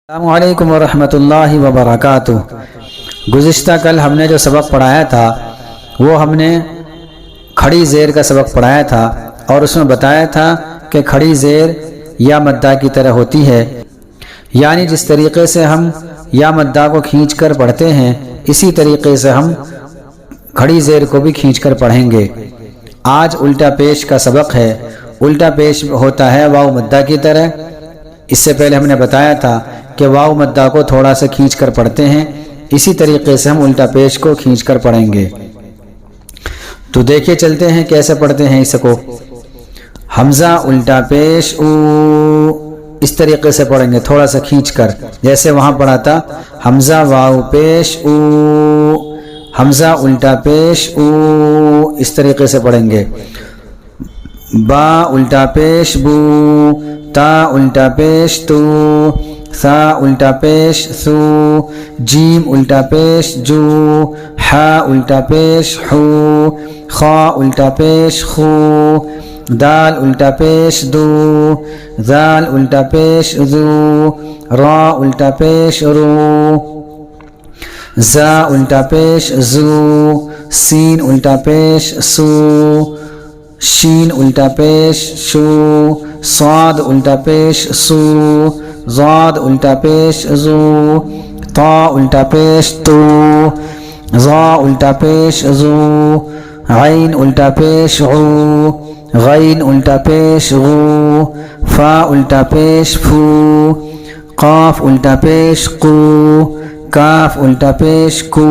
السلام علیکم ورحمۃ اللہ وبرکاتہ۔ گزشتہ کل ہم نے جو سبق پڑھایا تھا وہ ہم نے کھڑی زیر کا سبق پڑھایا تھا اور اس میں بتایا تھا کہ کھڑی زیر یا مدہ کی طرح ہوتی ہے، یعنی جس طریقے سے ہم یا مدہ کو کھینچ کر پڑھتے ہیں اسی طریقے سے ہم کھڑی زیر کو بھی کھینچ کر پڑھیں گے۔ آج الٹا پیش کا سبق ہے۔ الٹا پیش ہوتا ہے واو مدہ کی طرح۔ اس سے پہلے ہم نے بتایا تھا کہ واو مدہ کو تھوڑا سا کھینچ کر پڑھتے ہیں، اسی طریقے سے ہم الٹا پیش کو کھینچ کر پڑھیں گے۔ تو دیکھیں چلتے ہیں کیسے پڑھتے ہیں اس کو۔ حمزہ الٹا پیش او، اس طریقے سے پڑھیں گے تھوڑا سا کھینچ کر، جیسے وہاں پڑھا تھا حمزہ واو پیش او، حمزہ الٹا پیش او، اس طریقے سے پڑھیں گے۔ با الٹا پیش بو، تا الٹا پیش تو، ثا الٹا پیش ثو، جیم الٹا پیش جو، حا الٹا پیش حو، خا الٹا پیش خو، دال الٹا پیش دو، ذال الٹا پیش ذو، را الٹا پیش رو، زا الٹا پیش زو، سین الٹا پیش سو، شین الٹا پیش شو، صاد الٹا پیش سو، ضاد الٹا پیش زو، طا الٹا پیش تو، ظا الٹا پیش زو، عین الٹا پیش عو، غین الٹا پیش غو، فا الٹا پیش فو، قاف الٹا پیش قو، کاف الٹا پیش کو،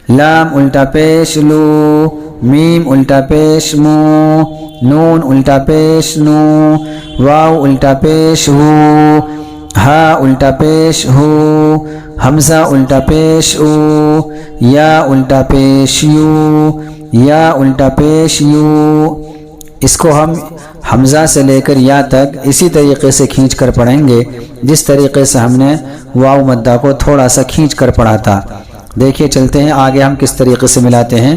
لام الٹا پیش لو، میم الٹا پیش مو، نون الٹا پیش نو، واو الٹا پیش ہو، ہا الٹا پیش ہو، حمزہ الٹا پیش او، یا الٹا پیش یو، یا الٹا پیش یو۔ اس کو ہم حمزہ سے لے کر یا تک اسی طریقے سے کھینچ کر پڑھیں گے جس طریقے سے ہم نے واو مدہ کو تھوڑا سا کھینچ کر پڑھا تھا۔ دیکھیے چلتے ہیں آگے ہم کس طریقے سے ملاتے ہیں۔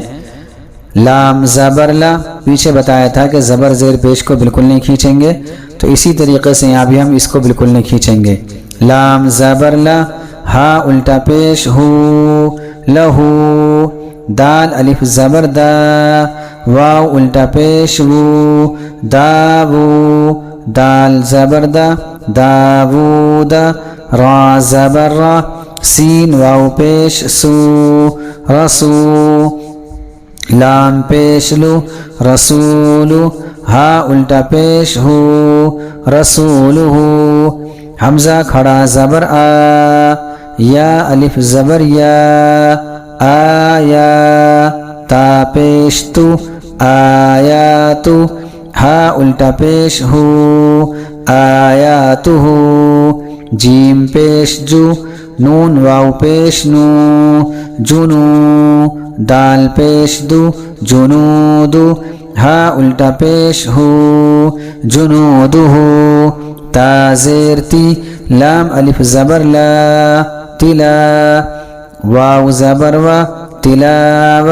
لام زبر لا، پیچھے بتایا تھا کہ زبر زیر پیش کو بالکل نہیں کھینچیں گے، تو اسی طریقے سے یہاں بھی ہم اس کو بالکل نہیں کھینچیں گے۔ لام زبر لا، ہا الٹا پیش ہو، لہو، دال الف زبر دا، واو الٹا پیش وو، داوو، دال زبر دا، داوود، را زبر را، سین واو پیش سو، رسو، لام پیش لو، رسولو، ہا الٹا پیش ہو، رسولو، حمزہ کھڑا زبر آ، یا الف زبر یا، آیا، تا پیش تو، آیاتو، ہا الٹا پیش ہو، آیاتو، جیم پیش جو، نون واو پیش نو، جنو، دال پیش دو، جنودو، ہا الٹا پیش ہو، جنودو، تا زیر تی، لام الف زبر لا، تلا، واو زبر و، تلاو،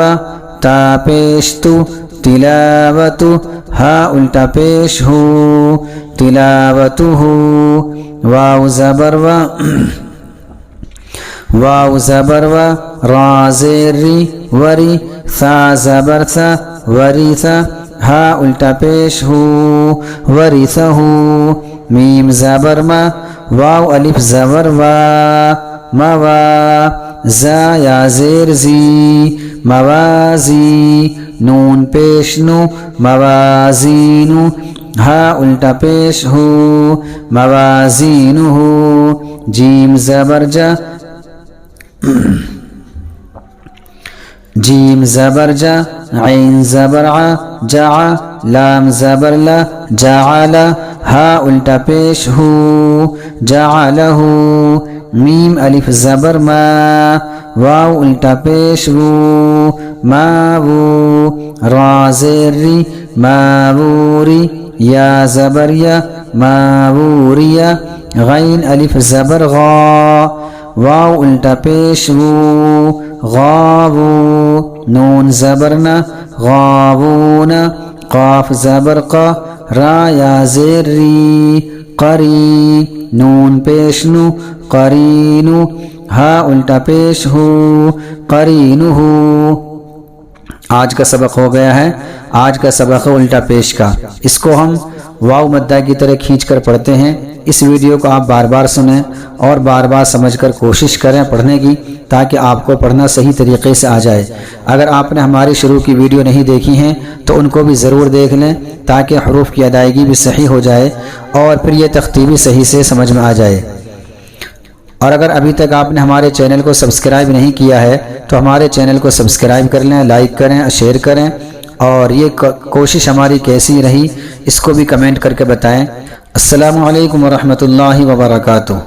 تا پیش تو، تلاوتو، ہا الٹا پیش ہو، تلاوتو، واو زبر و، واو زبر و، را زیر ری، وری، ثا زبر ثا، وری ثا، ہا الٹا پیش ہو، وری ثا ہو، میم زبر ما، واو الف زبر وا، موا، زا یا زیر زی، موازی، نون پیش نو، موازینو، ہا الٹا پیش ہو، موازینو، جیم زبر جا، جیم زبر جا، عین زبر ع، جع، لام زبر لا، جعل، ہا الٹا پیش ہو، جعلہ، میم الف زبر ما، واو الٹا پیش وو، ماوو، را زیر ری، ماووری، یا زبر یا، ماووریا، غین الف زبر غا، واو الٹا پیش وو، غاوو، نون زبرنا، غاوون، قاف زبر قا، را یا زیر ری، قری، نون پیش نو، قرینو، ہا الٹا پیش ہو، قرینہ۔ آج کا سبق ہو گیا ہے، آج کا سبق ہے الٹا پیش کا۔ اس کو ہم واو مدہ کی طرح کھینچ کر پڑھتے ہیں۔ اس ویڈیو کو آپ بار بار سنیں اور بار بار سمجھ کر کوشش کریں پڑھنے کی، تاکہ آپ کو پڑھنا صحیح طریقے سے آ جائے۔ اگر آپ نے ہماری شروع کی ویڈیو نہیں دیکھی ہیں تو ان کو بھی ضرور دیکھ لیں، تاکہ حروف کی ادائیگی بھی صحیح ہو جائے اور پھر یہ تختیبی صحیح سے سمجھ میں آ جائے۔ اور اگر ابھی تک آپ نے ہمارے چینل کو سبسکرائب نہیں کیا ہے تو ہمارے چینل کو سبسکرائب کر لیں، لائک کریں، شیئر کریں، اور یہ کوشش ہماری کیسی رہی اس کو بھی کمنٹ کر کے بتائیں۔ السلام علیکم ورحمۃ اللہ وبرکاتہ۔